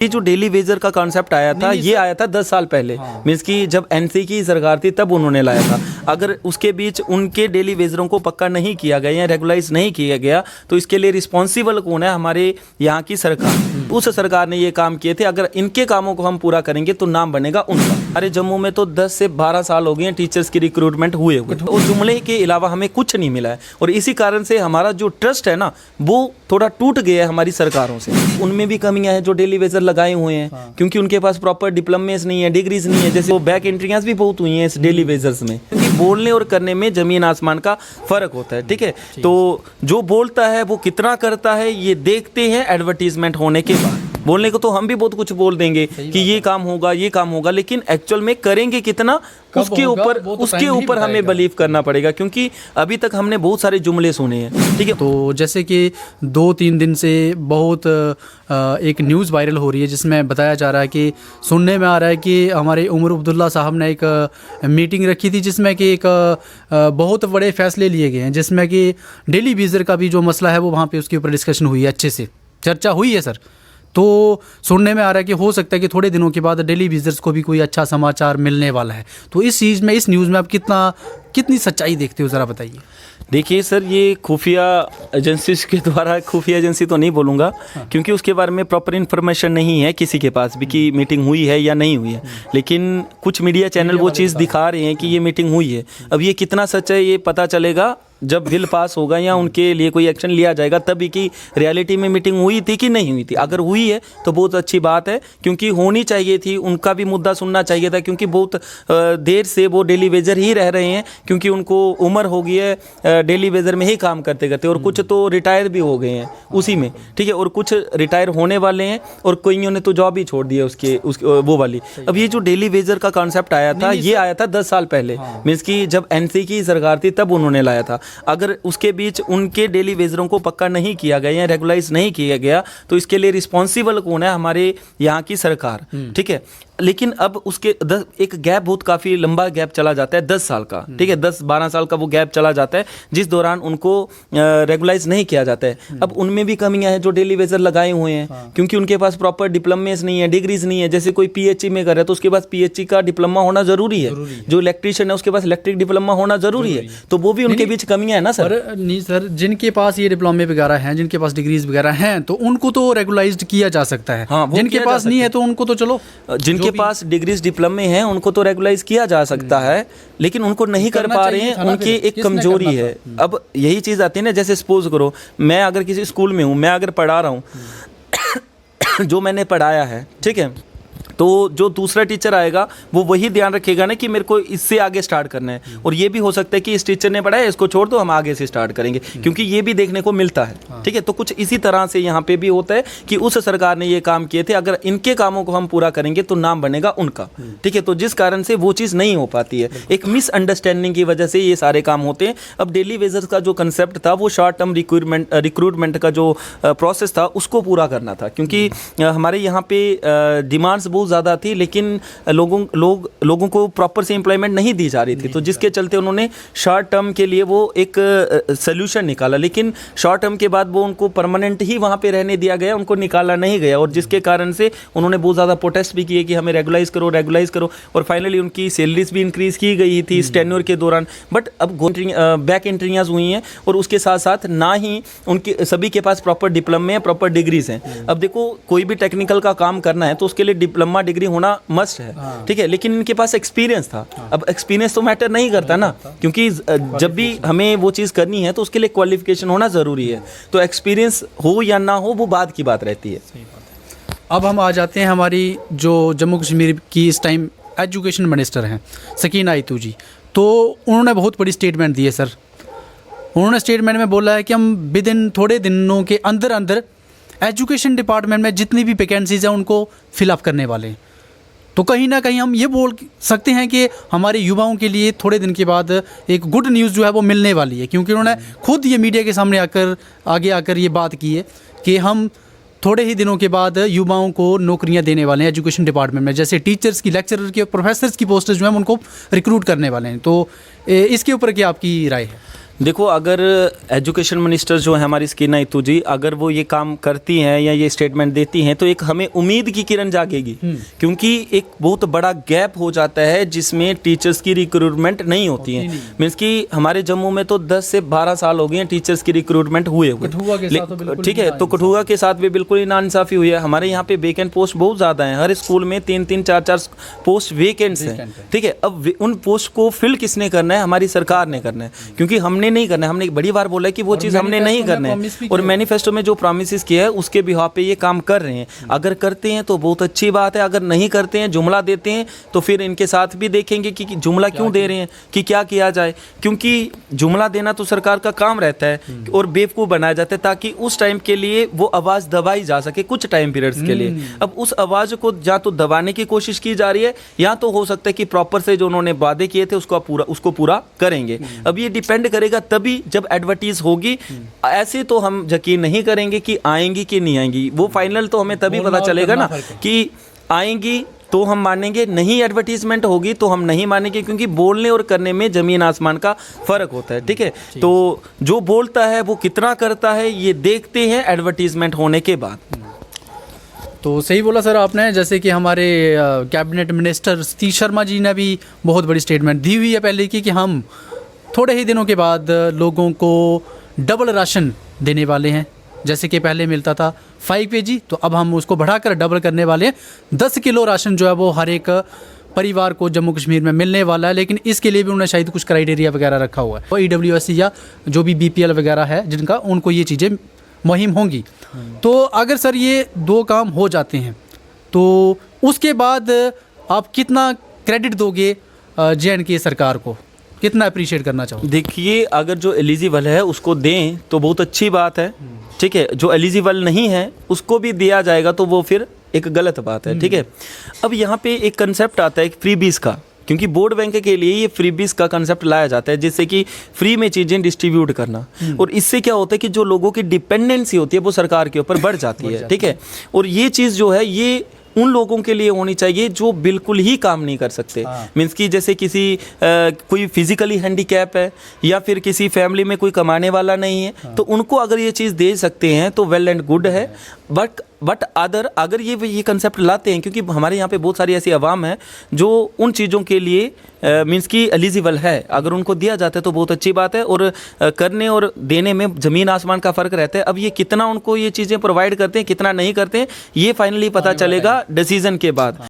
ये जो daily Vaser का कॉन्सेप्ट आया था, ये आया था 10 साल पहले। मीन्स कि जब एनसी की सरकार थी तब उन्होंने लाया था। अगर उसके बीच उनके डेली वेजरों को पक्का नहीं किया गया या रेगुलाइज नहीं किया गया तो इसके लिए रिस्पॉन्सिबल कौन है? हमारे यहाँ की सरकार। उस सरकार ने ये काम किए थे। अगर इनके कामों को हम पूरा करेंगे तो नाम बनेगा उनका। अरे जम्मू में तो 10 से 12 साल हो गए हैं टीचर्स की रिक्रूटमेंट हुए उस जुमले के अलावा हमें कुछ नहीं मिला है, और इसी कारण से हमारा जो ट्रस्ट है ना वो थोड़ा टूट गया है हमारी सरकारों से। उनमें भी कमियां हैं जो डेली वेजर लगाए हुए हैं, क्योंकि उनके पास प्रॉपर डिप्लोमेस नहीं है, डिग्रीज नहीं है। जैसे वो बैक एंट्रियां भी बहुत हुई हैं इस डेली वेजर्स में, क्योंकि बोलने और करने में जमीन आसमान का फर्क होता है। ठीक है, तो जो बोलता है वो कितना करता है ये देखते हैं एडवर्टीजमेंट होने के बाद। बोलने को तो हम भी बहुत कुछ बोल देंगे कि ये काम होगा, ये काम होगा, लेकिन एक्चुअल में करेंगे कितना उसके ऊपर हमें बिलीव करना पड़ेगा, क्योंकि अभी तक हमने बहुत सारे जुमले सुने हैं। ठीक है, तो जैसे कि 2-3 दिन से बहुत एक न्यूज़ वायरल हो रही है जिसमें बताया जा रहा है कि सुनने में आ रहा है कि हमारे उमर अब्दुल्ला साहब ने एक मीटिंग रखी थी जिसमें कि एक बहुत बड़े फैसले लिए गए हैं, जिसमें कि डेली वेजर का भी जो मसला है वो वहाँ पे उसके ऊपर डिस्कशन हुई है, अच्छे से चर्चा हुई है सर। तो सुनने में आ रहा है कि हो सकता है कि थोड़े दिनों के बाद डेली विजर्स को भी कोई अच्छा समाचार मिलने वाला है। तो इस चीज़ में, इस न्यूज़ में आप कितनी सच्चाई देखते हो, ज़रा बताइए। देखिए सर, ये खुफिया एजेंसी के द्वारा, खुफिया एजेंसी तो नहीं बोलूँगा क्योंकि उसके बारे में प्रॉपर इन्फॉर्मेशन नहीं है किसी के पास भी कि मीटिंग हुई है या नहीं हुई है, लेकिन कुछ मीडिया चैनल वो चीज़ दिखा रहे हैं कि ये मीटिंग हुई है। अब ये कितना सच है ये पता चलेगा जब बिल पास होगा या उनके लिए कोई एक्शन लिया जाएगा तभी कि रियलिटी में मीटिंग हुई थी कि नहीं हुई थी। अगर हुई है तो बहुत अच्छी बात है, क्योंकि होनी चाहिए थी, उनका भी मुद्दा सुनना चाहिए था, क्योंकि बहुत देर से वो डेली वेजर ही रह रहे हैं, क्योंकि उनको उम्र हो गई है डेली वेजर में ही काम करते करते, और कुछ तो रिटायर भी हो गए हैं उसी में। ठीक है, और कुछ रिटायर होने वाले हैं, और कईयों ने तो जॉब ही छोड़ दिया उसके वो वाली। अब ये जो डेली वेजर का कॉन्सेप्ट आया था, ये आया था 10 साल पहले। मीन्स कि जब एनसी की सरकार थी तब उन्होंने लाया था। अगर उसके बीच उनके डेली वेजरों को पक्का नहीं किया गया या रेगुलाइज नहीं किया गया तो इसके लिए रिस्पॉन्सिबल कौन है? हमारे यहाँ की सरकार। ठीक है, लेकिन अब उसके एक गैप, बहुत काफ़ी लंबा गैप चला जाता है 10 साल का। ठीक है, 10-12 साल का वो गैप चला जाता है जिस दौरान उनको रेगुलाइज नहीं किया जाता है। अब उनमें भी कमियां हैं जो डेली वेजर लगाए हुए हैं, क्योंकि उनके पास प्रॉपर डिप्लोमेस नहीं है, डिग्रीज नहीं है। जैसे कोई पीएचई में कर रहा है तो उसके पास पीएचई का डिप्लोमा होना जरूरी है। जो इलेक्ट्रीशियन है उसके पास इलेक्ट्रिक डिप्लोमा होना जरूरी है। तो वो भी उनके बीच कमियां है ना सर? नहीं सर, जिनके पास ये डिप्लोमे वगैरह हैं, जिनके पास डिग्रीज वगैरह हैं, तो उनको तो रेगुलाइज्ड किया जा सकता है। जिनके पास नहीं है तो उनको तो चलो, जिनके पास डिग्रीज डिप्लोमे हैं उनको तो रेगुलाइज किया जा सकता है, लेकिन उनको नहीं कर पा रहे हैं, उनकी एक कमजोरी है। अब यही चीज़ आती है ना, जैसे सपोज करो मैं अगर किसी स्कूल में हूँ, मैं अगर पढ़ा रहा हूँ जो मैंने पढ़ाया है, ठीक है, तो जो दूसरा टीचर आएगा वो वही ध्यान रखेगा ना कि मेरे को इससे आगे स्टार्ट करना है, और ये भी हो सकता है कि इस टीचर ने पढ़ाया इसको छोड़ दो, हम आगे से स्टार्ट करेंगे, क्योंकि ये भी देखने को मिलता है। ठीक है, तो कुछ इसी तरह से यहाँ पे भी होता है कि उस सरकार ने ये काम किए थे, अगर इनके कामों को हम पूरा करेंगे तो नाम बनेगा उनका। ठीक है, तो जिस कारण से वो चीज़ नहीं हो पाती है, एक मिसअंडरस्टैंडिंग की वजह से ये सारे काम होते हैं। अब डेली वेजर्स का जो कंसेप्ट था वो शॉर्ट टर्म रिक्रूटमेंट का जो प्रोसेस था उसको पूरा करना था, क्योंकि हमारे यहाँ पे डिमांड्स बहुत ज़्यादा थी, लेकिन लोगों को प्रॉपर से एम्प्लॉयमेंट नहीं दी जा रही थी, तो जिसके चलते उन्होंने शॉर्ट टर्म के लिए वो एक सोल्यूशन निकाला, लेकिन शॉर्ट टर्म के बाद वो उनको परमानेंट ही वहाँ पे रहने दिया गया, उनको निकाला नहीं गया, और जिसके कारण से उन्होंने बहुत ज़्यादा प्रोटेस्ट भी किए कि हमें रेगुलाइज करो, और फाइनली उनकी सैलरीज भी इंक्रीज़ की गई थी इस टेन्योर के दौरान। बट अब बैक एंट्रियाँ हुई हैं, और उसके साथ साथ ना ही उनके सभी के पास प्रॉपर डिप्लोमे हैं, प्रॉपर डिग्रीज हैं। अब देखो, कोई भी टेक्निकल का काम करना है तो उसके लिए डिप्लोमा डिग्री होना मस्ट है। ठीक है, लेकिन इनके पास एक्सपीरियंस था। अब एक्सपीरियंस तो मैटर नहीं करता ना, क्योंकि जब भी हमें वो चीज़ करनी है तो उसके लिए क्वालिफिकेशन होना ज़रूरी है, तो एक्सपीरियंस हो या ना हो वो बाद की बात रहती है। अब हम आ जाते हैं हमारी जो जम्मू कश्मीर की इस टाइम एजुकेशन मिनिस्टर हैं सकीना आयतू जी, तो उन्होंने बहुत बड़ी स्टेटमेंट दी है सर। उन्होंने स्टेटमेंट में बोला है कि हम विद इन थोड़े दिनों के अंदर अंदर एजुकेशन डिपार्टमेंट में जितनी भी वैकेंसीज हैं उनको फिलअप करने वाले हैं। तो कहीं ना कहीं हम ये बोल सकते हैं कि हमारे युवाओं के लिए थोड़े दिन के बाद एक गुड न्यूज़ जो है वो मिलने वाली है, क्योंकि उन्होंने खुद ये मीडिया के सामने आगे आकर ये बात की है कि हम थोड़े ही दिनों के बाद युवाओं को नौकरियां देने वाले हैं एजुकेशन डिपार्टमेंट में, जैसे टीचर्स की, लेक्चरर की और प्रोफेसर्स की पोस्टें जो हैं उनको रिक्रूट करने वाले हैं। तो इसके ऊपर क्या आपकी राय है? देखो, अगर एजुकेशन मिनिस्टर जो है हमारी सकीना इतू जी, अगर वो ये काम करती हैं या ये स्टेटमेंट देती हैं तो एक हमें उम्मीद की किरण जागेगी, क्योंकि एक बहुत बड़ा गैप हो जाता है जिसमें टीचर्स की रिक्रूटमेंट नहीं होती है। मीन्स कि हमारे जम्मू में तो 10 से 12 साल हो गए हैं टीचर्स की रिक्रूटमेंट हुए ठीक है, तो कठुआ के साथ भी बिल्कुल ही नाइंसाफ़ी हुई है। हमारे यहाँ पे वेकेंट पोस्ट बहुत ज़्यादा हैं, हर स्कूल में 3-3, 4-4 पोस्ट वेकेंट्स हैं, ठीक है। अब उन पोस्ट को फिल किसने करना है? हमारी सरकार ने करना है, क्योंकि हमने नहीं करना है। हमने बड़ी बार बोला है कि वो चीज़ हमने नहीं करना है, और मैनिफेस्टो में जो प्रॉमिसेस किया है उसके बिहाफ पे ये काम कर रहे हैं। अगर करते हैं तो बहुत अच्छी बात है, अगर नहीं करते हैं, जुमला देते हैं, तो फिर इनके साथ भी देखेंगे कि जुमला क्यों दे रहे हैं, कि क्या किया जाए, क्योंकि जुमला देना तो सरकार का काम रहता है और बेवकूफ़ बनाया जाता है ताकि उस टाइम के लिए वो आवाज़ दबाई जा सके कुछ टाइम पीरियड्स के लिए। अब उस आवाज़ को या तो दबाने की कोशिश की जा रही है, या तो हो सकता है कि प्रॉपर से जो उन्होंने वादे किए थे उसको पूरा करेंगे। अब ये डिपेंड करेगा तभी जब एडवर्टीज होगी। ऐसे तो हम यकीन नहीं करेंगे कि आएंगी कि नहीं आएंगी, वो फाइनल तो हमें तभी पता चलेगा ना कि आएंगी तो हम मानेंगे, नहीं एडवर्टीजमेंट होगी तो हम नहीं मानेंगे, क्योंकि बोलने और करने में ज़मीन आसमान का फ़र्क होता है, ठीक है। तो जो बोलता है वो कितना करता है ये देखते हैं एडवर्टीजमेंट होने के बाद। तो सही बोला सर आपने, जैसे कि हमारे कैबिनेट मिनिस्टर सतीश शर्मा जी ने भी बहुत बड़ी स्टेटमेंट दी हुई है पहले कि हम थोड़े ही दिनों के बाद लोगों को डबल राशन देने वाले हैं। जैसे कि पहले मिलता था 5 kg, तो अब हम उसको बढ़ाकर डबल करने वाले हैं। 10 किलो राशन जो है वो हर एक परिवार को जम्मू कश्मीर में मिलने वाला है, लेकिन इसके लिए भी उन्होंने शायद कुछ क्राइटेरिया वगैरह रखा हुआ है। और EWS या जो भी BPL वगैरह है जिनका, उनको ये चीज़ें मुहिम होंगी। तो अगर सर ये 2 काम हो जाते हैं तो उसके बाद आप कितना क्रेडिट दोगे JNK सरकार को, कितना अप्रिशिएट करना चाहोगे? देखिए, अगर जो एलिजिबल है उसको दें तो बहुत अच्छी बात है, ठीक है। जो एलिजिबल नहीं है उसको भी दिया जाएगा तो वो फिर एक गलत बात है, ठीक है। अब यहाँ पे एक कंसेप्ट आता है फ्रीबीज का, क्योंकि वोट बैंक के लिए ये फ्रीबीज का कंसेप्ट लाया जाता है, जिससे कि फ्री में चीज़ें डिस्ट्रीब्यूट करना। और इससे क्या होता है कि जो लोगों की डिपेंडेंसी होती है वो सरकार के ऊपर बढ़ जाती है, ठीक है। और ये चीज़ जो है ये उन लोगों के लिए होनी चाहिए जो बिल्कुल ही काम नहीं कर सकते। मीन्स कि जैसे किसी कोई फिजिकली हैंडीकैप है या फिर किसी फैमिली में कोई कमाने वाला नहीं है, तो उनको अगर ये चीज़ दे सकते हैं तो वेल एंड गुड है। बट अगर ये कंसेप्ट लाते हैं, क्योंकि हमारे यहाँ पे बहुत सारी ऐसी आवाम है जो उन चीज़ों के लिए मीन्स कि एलिजिबल है, अगर उनको दिया जाता है तो बहुत अच्छी बात है। और करने और देने में ज़मीन आसमान का फ़र्क रहता है। अब ये कितना उनको ये चीज़ें प्रोवाइड करते हैं, कितना नहीं करते हैं, ये फाइनली पता चलेगा डिसीजन के बाद।